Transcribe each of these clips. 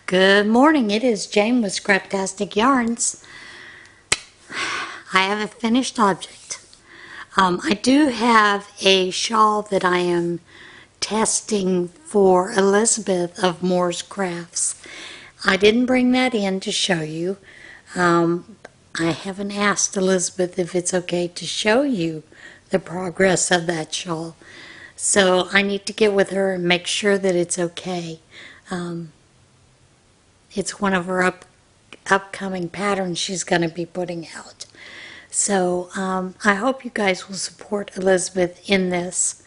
Good morning. It is Jane with Scraptastic Yarns. I have a finished object. I do have a shawl that I am testing for Elizabeth of Moore's Crafts. I didn't bring that in to show you. I haven't asked Elizabeth if it's okay to show you the progress of that shawl. So I need to get with her and make sure that it's okay. It's one of her upcoming patterns she's going to be putting out. So I hope you guys will support Elizabeth in this.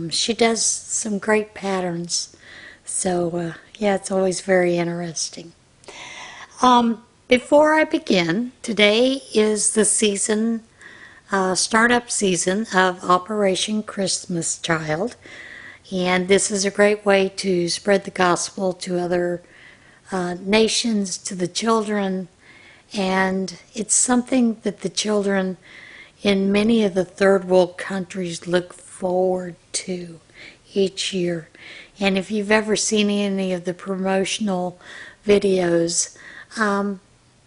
She does some great patterns. So yeah, it's always very interesting. Before I begin, today is the season, startup season of Operation Christmas Child. And this is a great way to spread the gospel to other nations, to the children, and it's something that the children in many of the third world countries look forward to each year. And if you've ever seen any of the promotional videos,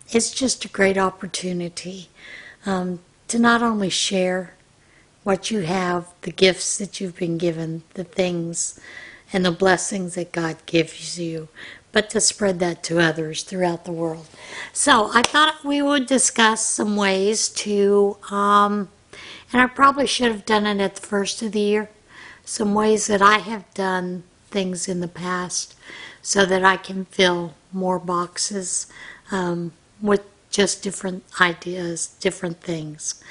it's just a great opportunity to not only share what you have, the gifts that you've been given, the things and the blessings that God gives you, but to spread that to others throughout the world. So I thought we would discuss some ways to, and I probably should have done it at the first of the year, some ways that I have done things in the past so that I can fill more boxes with just different ideas, different things.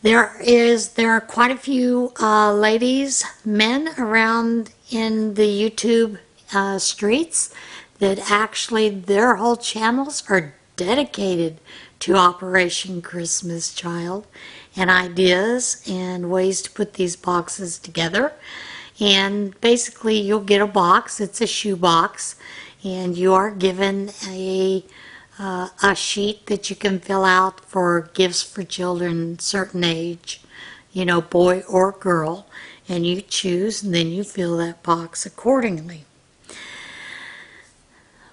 There are quite a few ladies, men around in the YouTube streets that actually their whole channels are dedicated to Operation Christmas Child and ideas and ways to put these boxes together. And basically you'll get a box, it's a shoe box, and you are given a sheet that you can fill out for gifts for children certain age, boy or girl, and you choose and then you fill that box accordingly.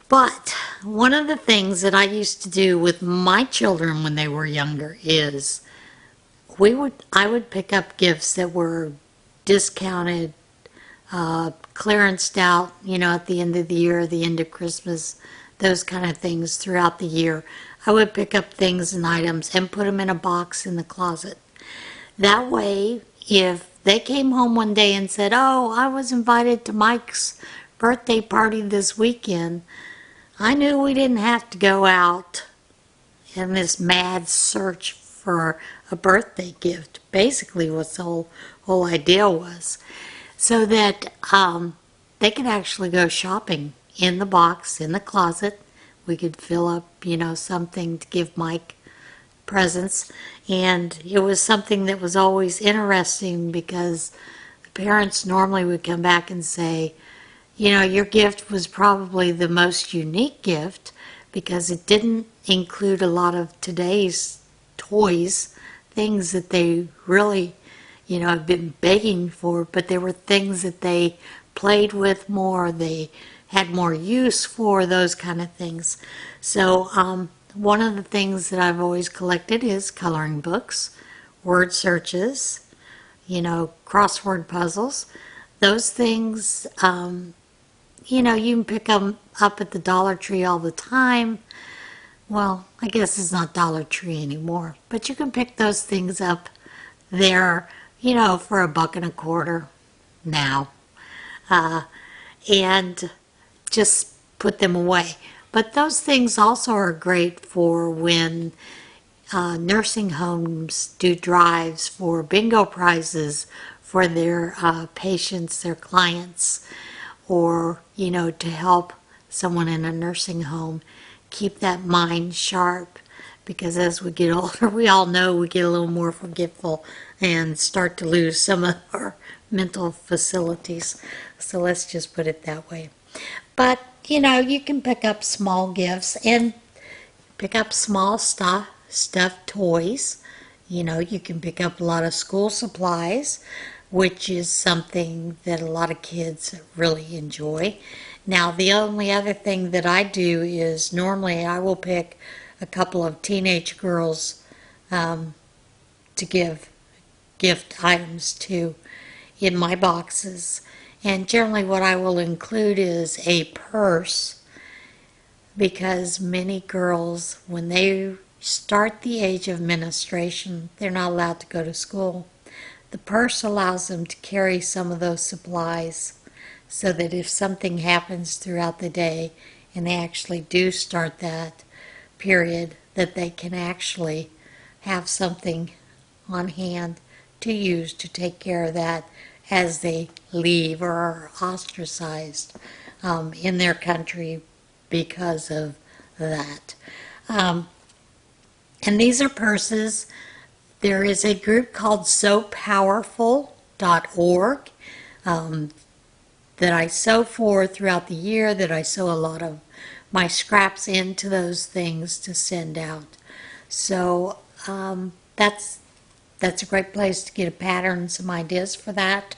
But one of the things that I used to do with my children when they were younger is I would pick up gifts that were discounted, clearanced out, at the end of the year, the end of Christmas, those kind of things throughout the year. I would pick up things and items and put them in a box in the closet. That way, if they came home one day and said, "Oh, I was invited to Mike's birthday party this weekend," I knew we didn't have to go out in this mad search for a birthday gift. Basically what the whole idea was. So that they could actually go shopping in the box, in the closet. We could fill up, something to give Mike presents. And it was something that was always interesting because the parents normally would come back and say, your gift was probably the most unique gift because it didn't include a lot of today's toys, things that they really, have been begging for, but there were things that they played with more, they had more use for, those kind of things. So one of the things that I've always collected is coloring books, word searches, crossword puzzles. Those things, you can pick them up at the Dollar Tree all the time. Well, I guess it's not Dollar Tree anymore, but you can pick those things up there, for $1.25 now. And just put them away. But those things also are great for when nursing homes do drives for bingo prizes for their patients, their clients, or, to help someone in a nursing home keep that mind sharp. Because as we get older, we all know we get a little more forgetful and start to lose some of our mental facilities. So let's just put it that way. But, you can pick up small gifts and pick up small stuffed toys. You can pick up a lot of school supplies, which is something that a lot of kids really enjoy. Now, the only other thing that I do is normally I will pick a couple of teenage girls to give gift items to in my boxes. And generally what I will include is a purse, because many girls, when they start the age of menstruation, they're not allowed to go to school. The purse allows them to carry some of those supplies so that if something happens throughout the day and they actually do start that period, that they can actually have something on hand to use to take care of that as they leave or are ostracized in their country because of that. And these are purses. There is a group called SewPowerful.org that I sew for throughout the year, that I sew a lot of my scraps into those things to send out. So that's a great place to get a pattern and some ideas for that.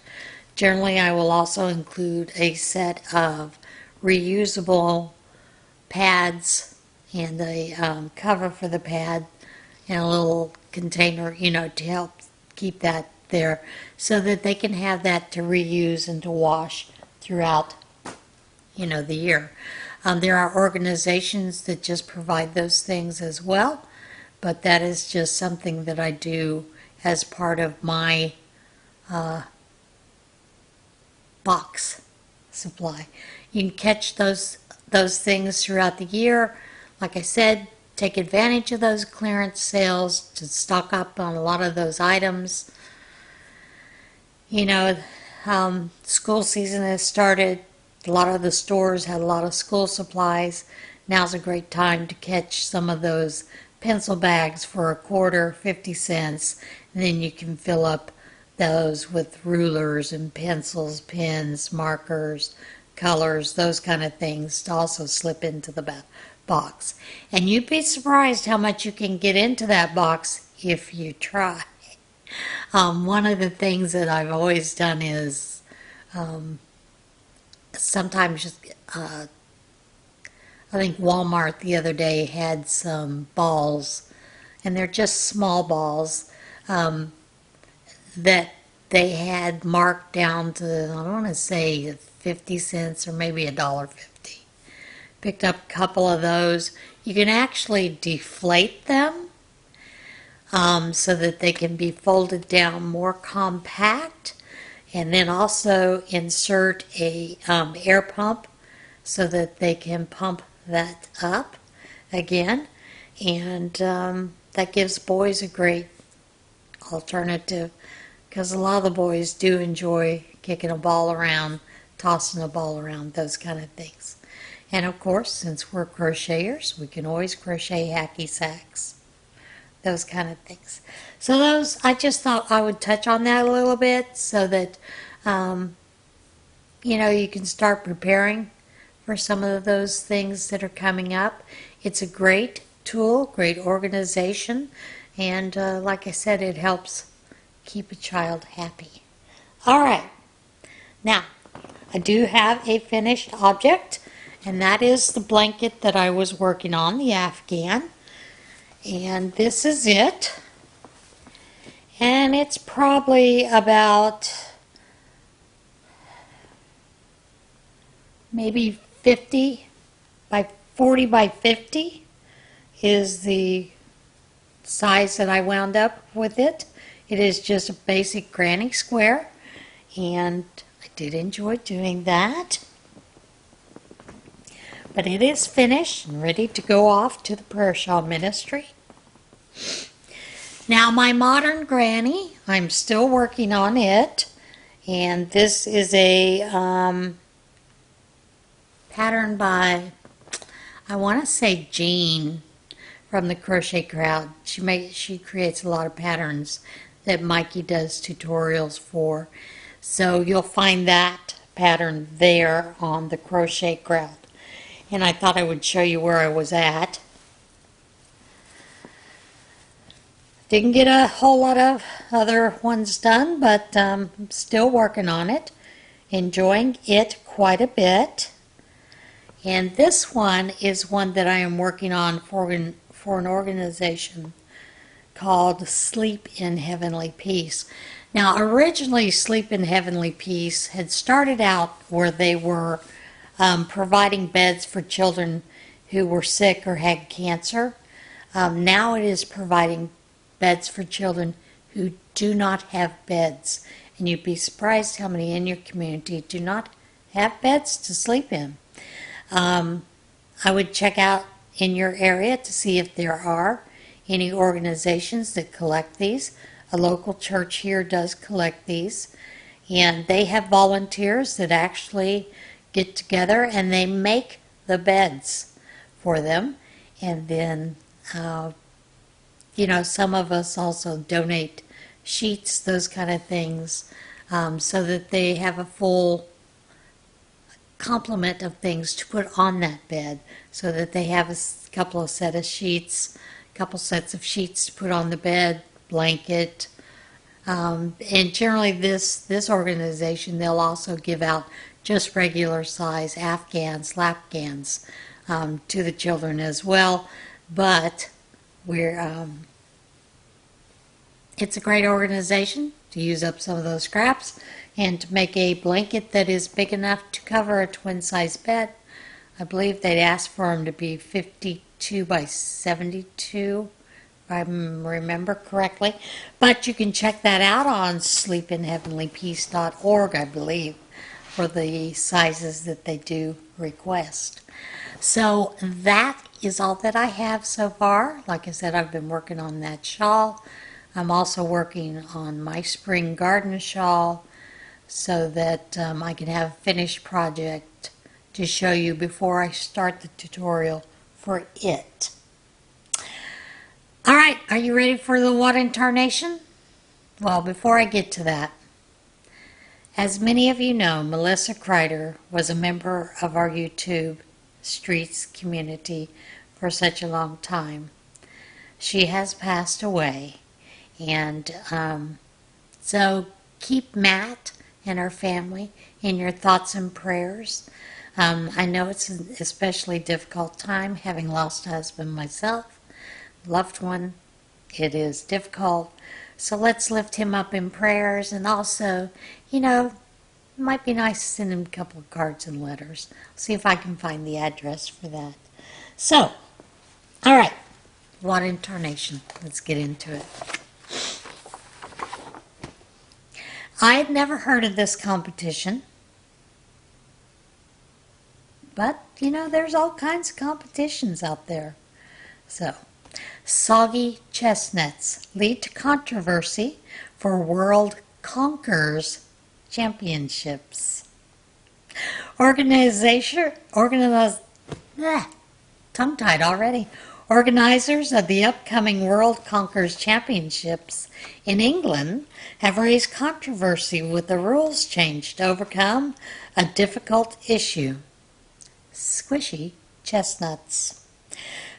Generally, I will also include a set of reusable pads and a cover for the pad and a little container, to help keep that there so that they can have that to reuse and to wash throughout, the year. There are organizations that just provide those things as well, but that is just something that I do as part of my box supply. You can catch those things throughout the year. Like I said, take advantage of those clearance sales to stock up on a lot of those items. School season has started. A lot of the stores had a lot of school supplies. Now's a great time to catch some of those pencil bags for a quarter, 50 cents, and then you can fill up those with rulers and pencils, pens, markers, colors, those kind of things to also slip into the box. And you'd be surprised how much you can get into that box if you try. One of the things that I've always done is sometimes just, I think Walmart the other day had some balls, and they're just small balls that they had marked down to, I want to say 50 cents or maybe $1.50. Picked up a couple of those. You can actually deflate them so that they can be folded down more compact, and then also insert a air pump so that they can pump that up again, and that gives boys a great alternative, because a lot of the boys do enjoy kicking a ball around, tossing a ball around, those kind of things. And of course, since we're crocheters, we can always crochet hacky sacks, those kind of things. So those, I just thought I would touch on that a little bit so that you can start preparing for some of those things that are coming up. It's a great tool, great organization, and like I said, it helps keep a child happy. All right, now I do have a finished object, and that is the blanket that I was working on, the Afghan, and this is it. And it's probably about maybe 50 by 40 by 50 is the size that I wound up with it. It is just a basic granny square, and I did enjoy doing that. But it is finished and ready to go off to the prayer shawl ministry. Now my modern granny, I'm still working on it, and this is a pattern by, I want to say, Jean from the Crochet Crowd. She creates a lot of patterns that Mikey does tutorials for, so you'll find that pattern there on the Crochet Crowd. And I thought I would show you where I was at. Didn't get a whole lot of other ones done, but still working on it. Enjoying it quite a bit. And this one is one that I am working on for an organization called Sleep in Heavenly Peace. Now, originally, Sleep in Heavenly Peace had started out where they were providing beds for children who were sick or had cancer. Now it is providing beds for children who do not have beds. And you'd be surprised how many in your community do not have beds to sleep in. I would check out in your area to see if there are any organizations that collect these. A local church here does collect these, and they have volunteers that actually get together and they make the beds for them. And then, some of us also donate sheets, those kind of things, so that they have a full complement of things to put on that bed, so that they have a couple sets of sheets to put on the bed, blanket, and generally this organization, they'll also give out just regular size Afghans, Lapgans to the children as well. But it's a great organization to use up some of those scraps and to make a blanket that is big enough to cover a twin-size bed. I believe they'd ask for them to be 52 by 72, if I remember correctly. But you can check that out on sleepinheavenlypeace.org, I believe, for the sizes that they do request. So that is all that I have so far. Like I said, I've been working on that shawl. I'm also working on my spring garden shawl so that I can have a finished project to show you before I start the tutorial for it. All right, are you ready for the what in Tarnation? Well, before I get to that, as many of you know, Melissa Kreider was a member of our YouTube Streets community for such a long time. She has passed away, and so keep Matt and her family in your thoughts and prayers. I know it's an especially difficult time, having lost a husband myself, loved one. It is difficult. So let's lift him up in prayers, and also, it might be nice to send him a couple of cards and letters. See if I can find the address for that. So, all right, what in Tarnation? Let's get into it. I had never heard of this competition, but, there's all kinds of competitions out there. So, Soggy chestnuts lead to controversy for World Conkers Championships. Tongue-tied already. Organizers of the upcoming World Conkers Championships in England have raised controversy with the rules change to overcome a difficult issue. Squishy chestnuts.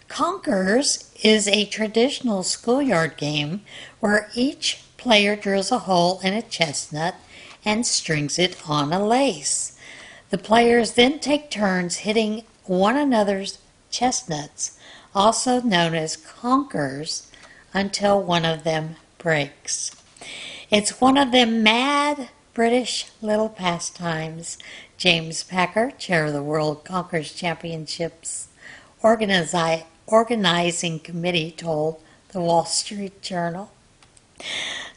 Conkers is a traditional schoolyard game where each player drills a hole in a chestnut and strings it on a lace. The players then take turns hitting one another's chestnuts, also known as conkers, until one of them breaks. It's one of them mad British little pastimes, James Packer, chair of the World Conkers Championships organizing committee, told the Wall Street Journal.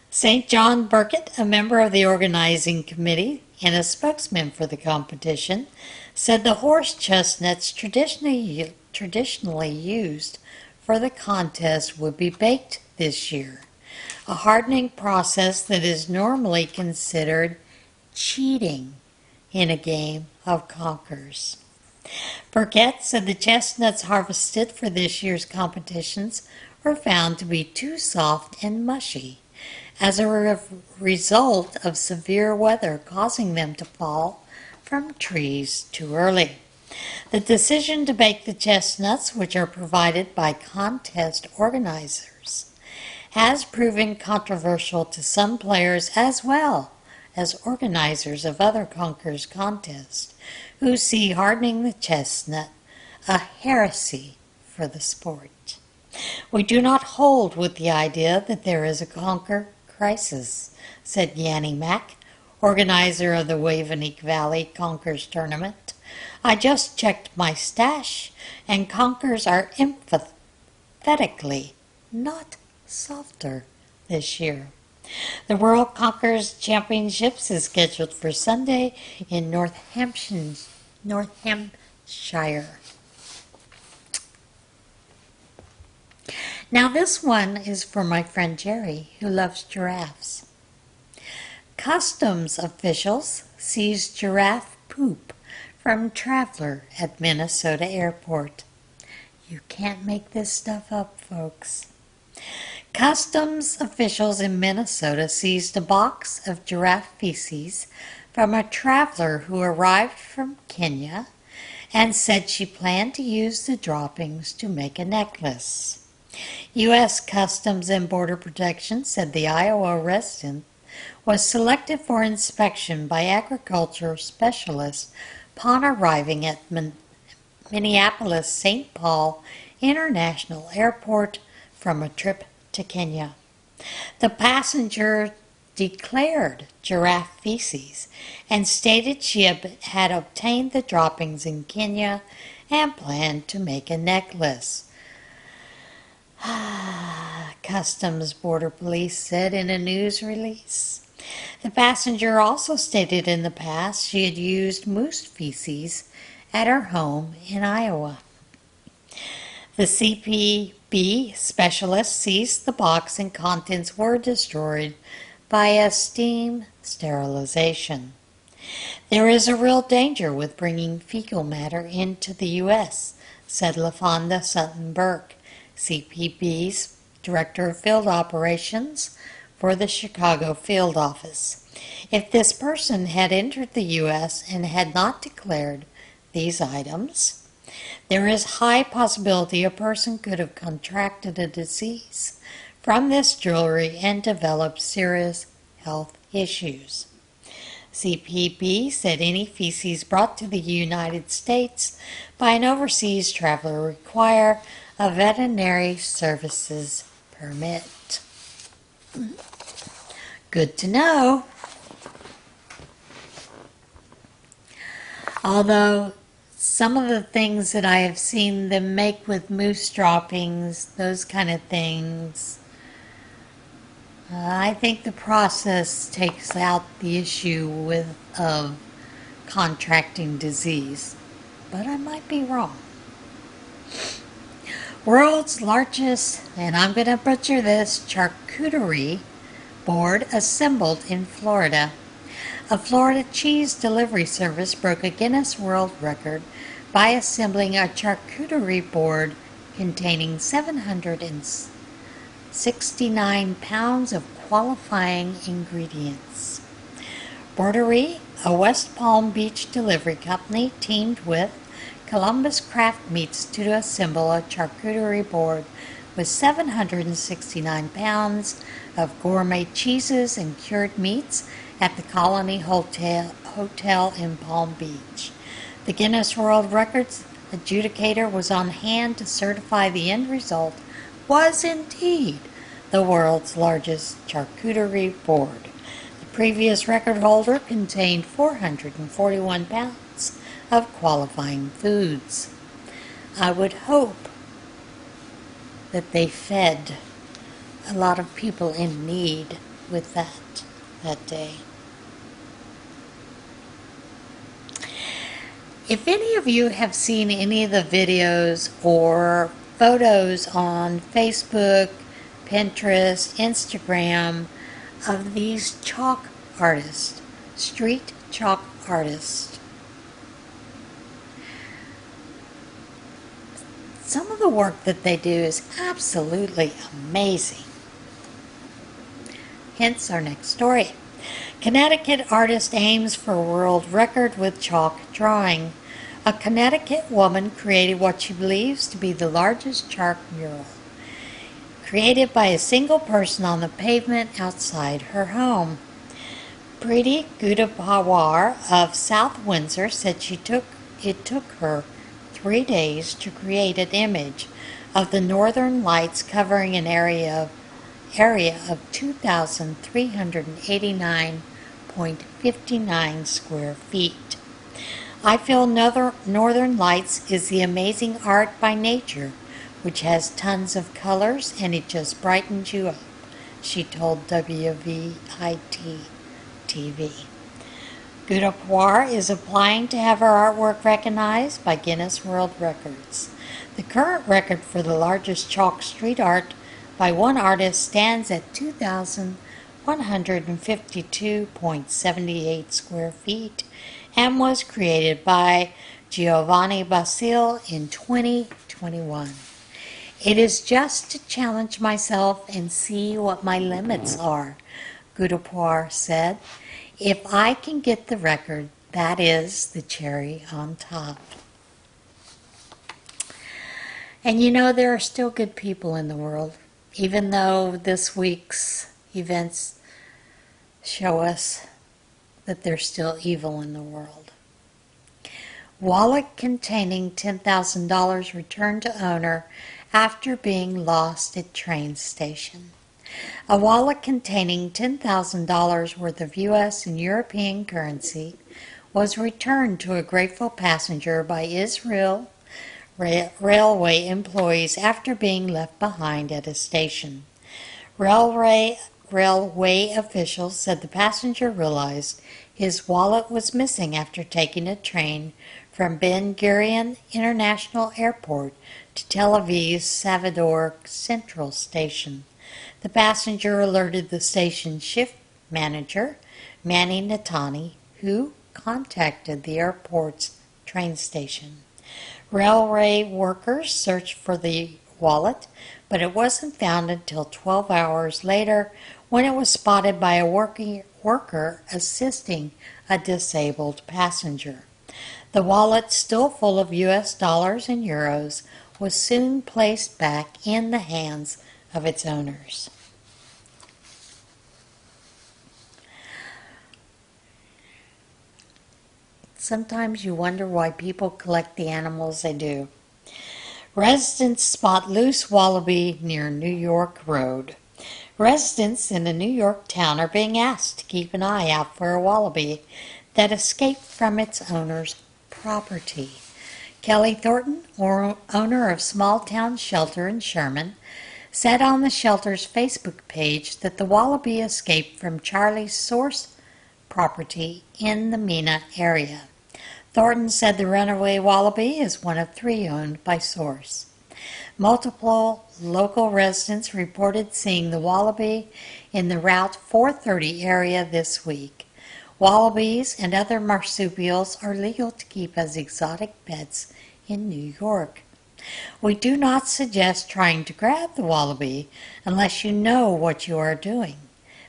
St. John Burkett, a member of the organizing committee and a spokesman for the competition, said the horse chestnuts traditionally used for the contest would be baked this year, a hardening process that is normally considered cheating in a game of conkers. Burkett said the chestnuts harvested for this year's competitions were found to be too soft and mushy as a result of severe weather causing them to fall from trees too early. The decision to bake the chestnuts, which are provided by contest organizers, has proven controversial to some players as well as organizers of other Conkers contests who see hardening the chestnut a heresy for the sport. We do not hold with the idea that there is a Conker crisis, said Yanni Mack, organizer of the Waveney Valley Conkers Tournament. I just checked my stash, and Conkers are emphatically not softer this year. The World Conkers Championships is scheduled for Sunday in North Hampshire. Now this one is for my friend Jerry, who loves giraffes. Customs officials seized giraffe poop from traveler at Minnesota airport. You can't make this stuff up, folks. Customs officials in Minnesota seized a box of giraffe feces from a traveler who arrived from Kenya and said she planned to use the droppings to make a necklace. U.S. Customs and Border Protection said the Iowa resident was selected for inspection by agriculture specialists upon arriving at Minneapolis-St. Paul International Airport from a trip to Kenya. The passenger declared giraffe feces and stated she had obtained the droppings in Kenya and planned to make a necklace. Customs Border Police said in a news release. The passenger also stated in the past she had used moose feces at her home in Iowa. The CPB specialist seized the box and contents were destroyed by a steam sterilization. There is a real danger with bringing fecal matter into the U.S., said LaFonda Sutton-Burke, CPB's Director of Field Operations for the Chicago Field Office. If this person had entered the U.S. and had not declared these items, there is high possibility a person could have contracted a disease from this jewelry and developed serious health issues. CPB said any feces brought to the United States by an overseas traveler require a veterinary services permit. Good to know. Although some of the things that I have seen them make with moose droppings, those kind of things, I think the process takes out the issue of contracting disease, but I might be wrong. World's largest, and I'm going to butcher this, charcuterie board assembled in Florida. A Florida cheese delivery service broke a Guinness World Record by assembling a charcuterie board containing 769 pounds of qualifying ingredients. Borderie, a West Palm Beach delivery company, teamed with Columbus Craft Meats to assemble a charcuterie board with 769 pounds of gourmet cheeses and cured meats at the Colony Hotel in Palm Beach. The Guinness World Records adjudicator was on hand to certify the end result was indeed the world's largest charcuterie board. The previous record holder contained 441 pounds of qualifying foods. I would hope that they fed a lot of people in need with that day. If any of you have seen any of the videos or photos on Facebook, Pinterest, Instagram of these chalk artists, street chalk artists, some of the work that they do is absolutely amazing. Hence our next story. Connecticut artist aims for a world record with chalk drawing. A Connecticut woman created what she believes to be the largest chalk mural, created by a single person on the pavement outside her home. Pretty Gudapawar of South Windsor said it took her 3 days to create an image of the northern lights covering an area of 2,389.59 square feet. I feel northern lights is the amazing art by nature, which has tons of colors and it just brightens you up, she told WVIT TV. Gudapawar is applying to have her artwork recognized by Guinness World Records. The current record for the largest chalk street art by one artist stands at 2,152.78 square feet and was created by Giovanni Basile in 2021. It is just to challenge myself and see what my limits are, Gudapawar said. If I can get the record, that is the cherry on top. And you know, there are still good people in the world, even though this week's events show us that there's still evil in the world. Wallet containing $10,000 returned to owner after being lost at train station. A wallet containing $10,000 worth of U.S. and European currency was returned to a grateful passenger by Israel Railway employees after being left behind at a station. Railway officials said the passenger realized his wallet was missing after taking a train from Ben Gurion International Airport to Tel Aviv's Salvador Central Station. The passenger alerted the station shift manager, Manny Natani, who contacted the airport's train station. Railway workers searched for the wallet, but it wasn't found until 12 hours later when it was spotted by a worker assisting a disabled passenger. The wallet, still full of U.S. dollars and euros, was soon placed back in the hands of its owners. Sometimes you wonder why people collect the animals they do. Residents spot loose wallaby near New York Road. Residents in a New York town are being asked to keep an eye out for a wallaby that escaped from its owner's property. Kelly Thornton, owner of Small Town Shelter in Sherman, said on the shelter's Facebook page that the wallaby escaped from Charlie's Source property in the Mena area. Thornton said the runaway wallaby is one of 3 owned by Source. Multiple local residents reported seeing the wallaby in the Route 430 area this week. Wallabies and other marsupials are legal to keep as exotic pets in New York. We do not suggest trying to grab the wallaby unless you know what you are doing,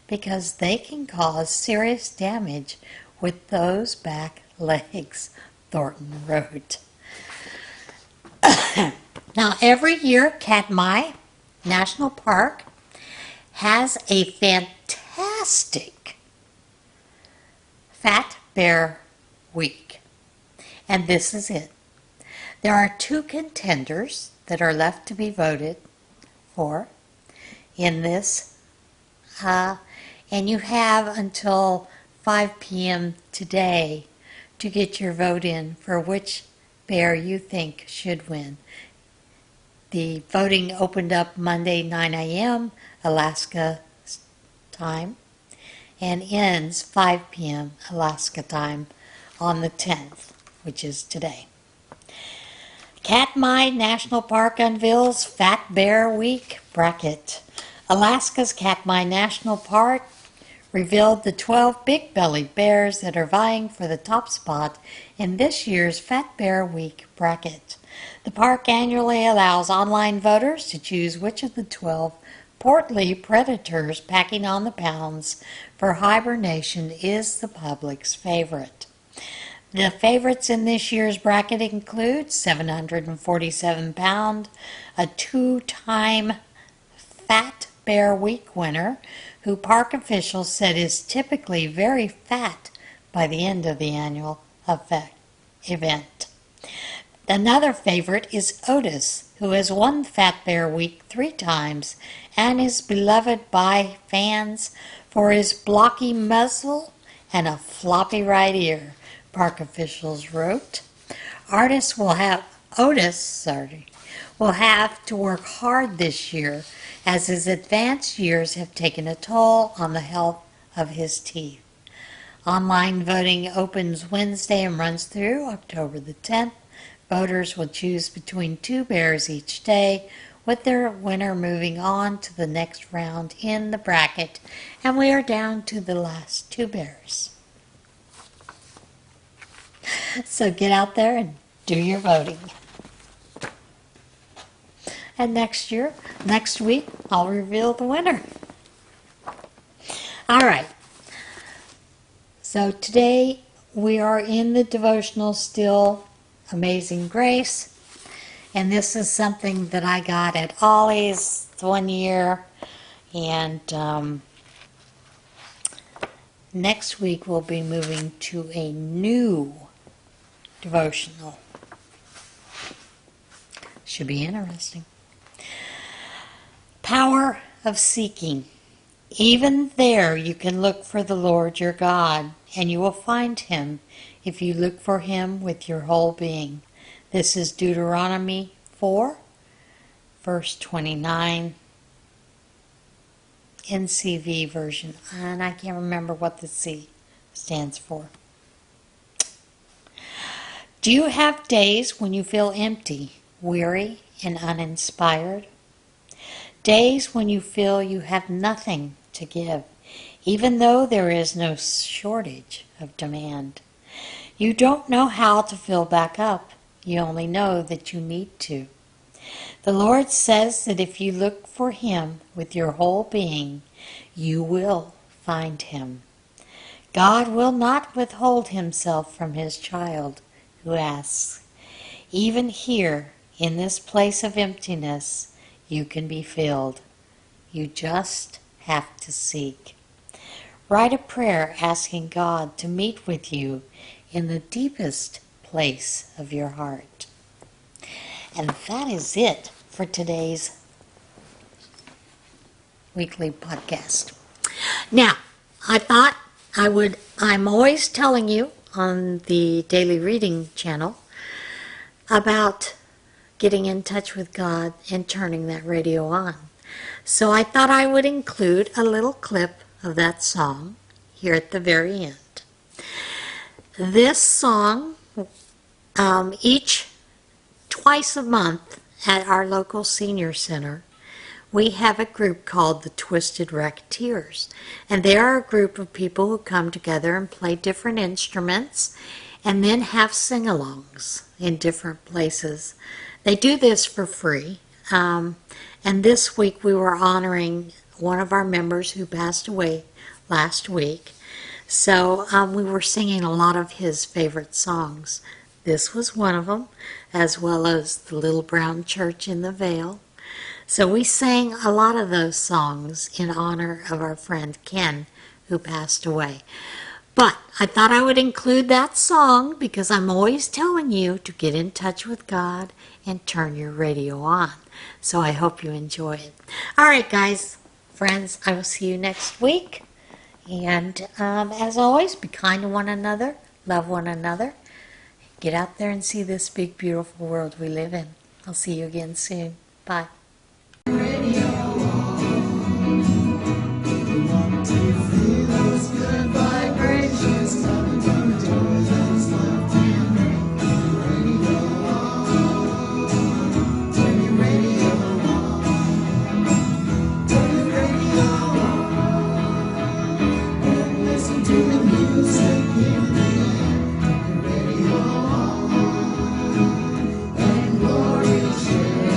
because they can cause serious damage with those back legs, Thornton wrote. Now, every year, Katmai National Park has a fantastic Fat Bear Week, and this is it. There are 2 contenders that are left to be voted for in this, and you have until 5 p.m. today to get your vote in for which bear you think should win. The voting opened up Monday 9 a.m. Alaska time and ends 5 p.m. Alaska time on the 10th, which is today. Katmai National Park unveils Fat Bear Week bracket. Alaska's Katmai National Park revealed the 12 big-bellied bears that are vying for the top spot in this year's Fat Bear Week bracket. The park annually allows online voters to choose which of the 12 portly predators packing on the pounds for hibernation is the public's favorite. The favorites in this year's bracket include 747-pound, a 2-time Fat Bear Week winner, who park officials said is typically very fat by the end of the annual event. Another favorite is Otis, who has won Fat Bear Week 3 times and is beloved by fans for his blocky muzzle and a floppy right ear, park officials wrote. Otis will have to work hard this year as his advanced years have taken a toll on the health of his teeth. Online voting opens Wednesday and runs through October the 10th. Voters will choose between 2 bears each day, with their winner moving on to the next round in the bracket, and we are down to the last 2 bears. So get out there and do your voting. And next week, I'll reveal the winner. All right. So today we are in the devotional still Amazing Grace. And this is something that I got at Ollie's one year. And next week we'll be moving to a new devotional. Should be interesting. Power of seeking. Even there you can look for the Lord your God, and you will find him if you look for him with your whole being. This is Deuteronomy 4, verse 29, NCV version, and I can't remember what the C stands for. Do you have days when you feel empty, weary, and uninspired? Days when you feel you have nothing to give, even though there is no shortage of demand. You don't know how to fill back up. You only know that you need to. The Lord says that if you look for him with your whole being, you will find him. God will not withhold himself from his child who asks. Even here, in this place of emptiness, you can be filled. You just have to seek. Write a prayer asking God to meet with you in the deepest place of your heart. And that is it for today's weekly podcast. Now, I thought I'm always telling you on the daily reading channel about getting in touch with God and turning that radio on. So I thought I would include a little clip of that song here at the very end. This song, twice a month at our local senior center, we have a group called the Twisted Racketeers. And they are a group of people who come together and play different instruments and then have sing-alongs in different places. They do this for free. And this week we were honoring one of our members who passed away last week. So we were singing a lot of his favorite songs. This was one of them, as well as the Little Brown Church in the Vale. So we sang a lot of those songs in honor of our friend Ken, who passed away. But I thought I would include that song because I'm always telling you to get in touch with God and turn your radio on. So I hope you enjoy it. All right, guys, friends, I will see you next week. And as always, be kind to one another, love one another. Get out there and see this big, beautiful world we live in. I'll see you again soon. Bye. And glory share.